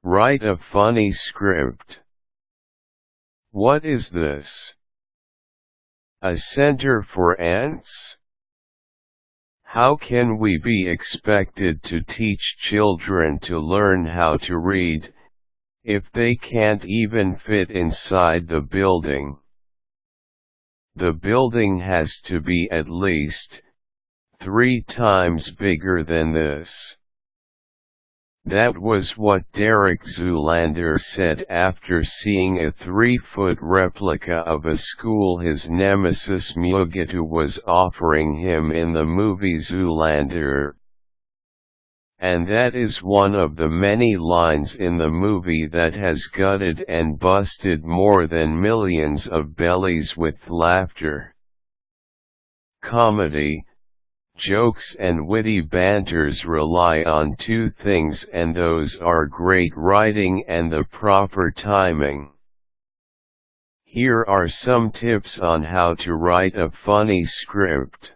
Write a funny script. What is this? A center for ants? How can we be expected to teach children to learn how to read, if they can't even fit inside the building? The building has to be at least 3 times bigger than this. That was what Derek Zoolander said after seeing a 3-foot replica of a school his nemesis Mugatu was offering him in the movie Zoolander. And that is one of the many lines in the movie that has gutted and busted more than millions of bellies with laughter. Comedy, jokes and witty banters rely on 2 things, and those are great writing and the proper timing. Here are some tips on how to write a funny script.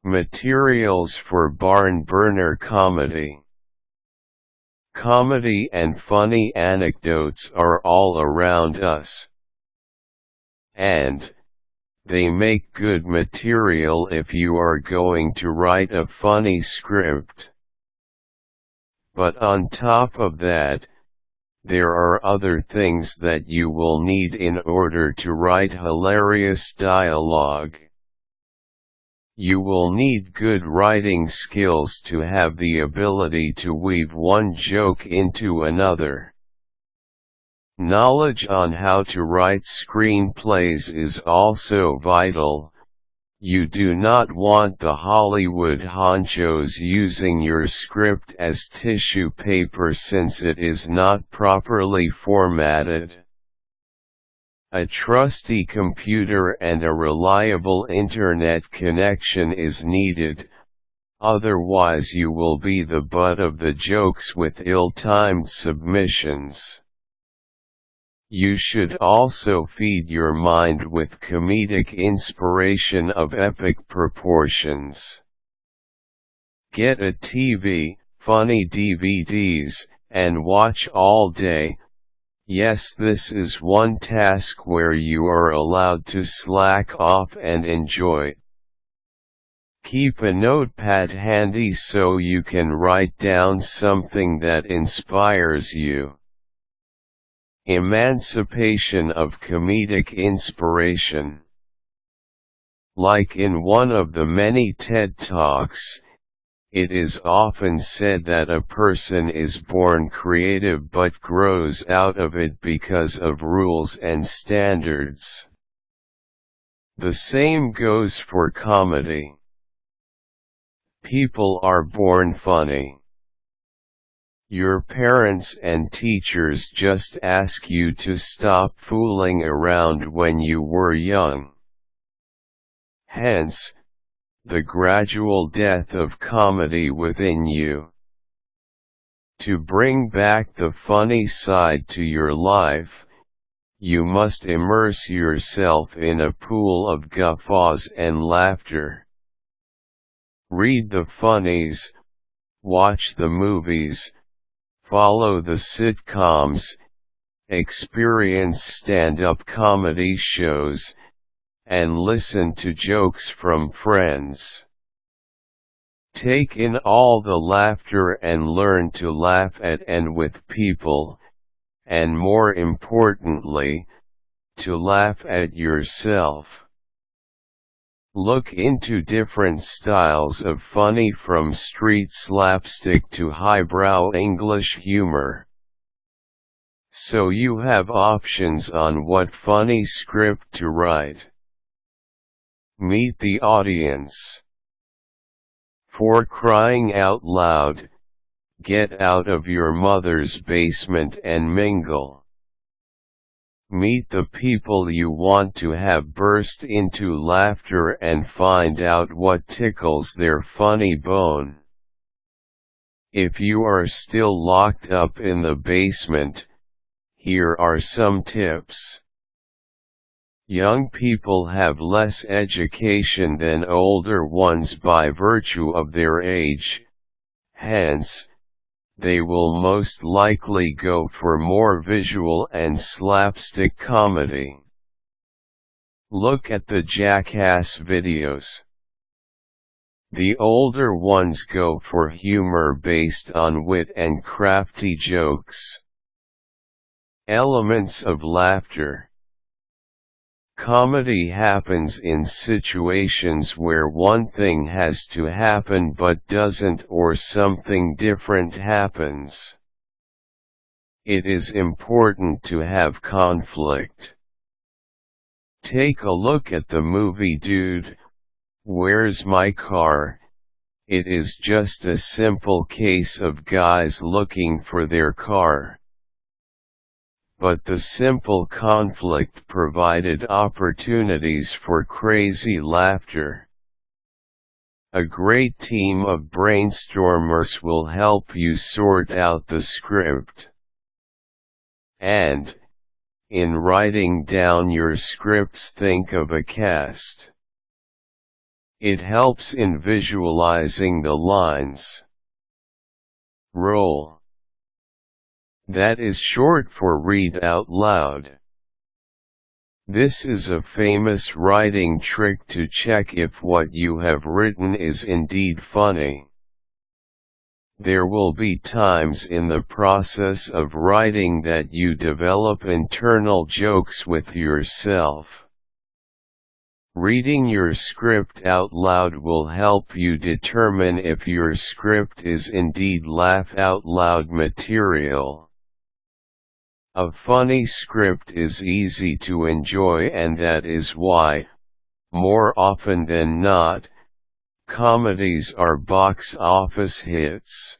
Materials for barn burner comedy. Comedy and funny anecdotes are all around us. And they make good material if you are going to write a funny script. But on top of that, there are other things that you will need in order to write hilarious dialogue. You will need good writing skills to have the ability to weave one joke into another. Knowledge on how to write screenplays is also vital. You do not want the Hollywood honchos using your script as tissue paper since it is not properly formatted. A trusty computer and a reliable internet connection is needed, otherwise you will be the butt of the jokes with ill-timed submissions. You should also feed your mind with comedic inspiration of epic proportions. Get a TV, funny DVDs, and watch all day. Yes, this is one task where you are allowed to slack off and enjoy. Keep a notepad handy so you can write down something that inspires you. Emancipation of comedic inspiration. Like in one of the many TED Talks, it is often said that a person is born creative but grows out of it because of rules and standards. The same goes for comedy. People are born funny. Your parents and teachers just ask you to stop fooling around when you were young. Hence, the gradual death of comedy within you. To bring back the funny side to your life, you must immerse yourself in a pool of guffaws and laughter. Read the funnies, watch the movies, follow the sitcoms, experience stand-up comedy shows, and listen to jokes from friends. Take in all the laughter and learn to laugh at and with people, and more importantly, to laugh at yourself. Look into different styles of funny from street slapstick to highbrow English humor. So you have options on what funny script to write. Meet the audience. For crying out loud, get out of your mother's basement and mingle. Meet the people you want to have burst into laughter and find out what tickles their funny bone. If you are still locked up in the basement, here are some tips. Young people have less education than older ones by virtue of their age, hence, they will most likely go for more visual and slapstick comedy. Look at the Jackass videos. The older ones go for humor based on wit and crafty jokes. Elements of laughter. Comedy happens in situations where one thing has to happen but doesn't, or something different happens. It is important to have conflict. Take a look at the movie Dude, Where's My Car? It is just a simple case of guys looking for their car. But the simple conflict provided opportunities for crazy laughter. A great team of brainstormers will help you sort out the script. And, in writing down your scripts, think of a cast. It helps in visualizing the lines. Roll. That is short for read out loud. This is a famous writing trick to check if what you have written is indeed funny. There will be times in the process of writing that you develop internal jokes with yourself. Reading your script out loud will help you determine if your script is indeed laugh out loud material. A funny script is easy to enjoy, and that is why, more often than not, comedies are box office hits.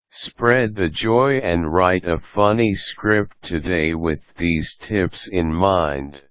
Spread the joy and write a funny script today with these tips in mind.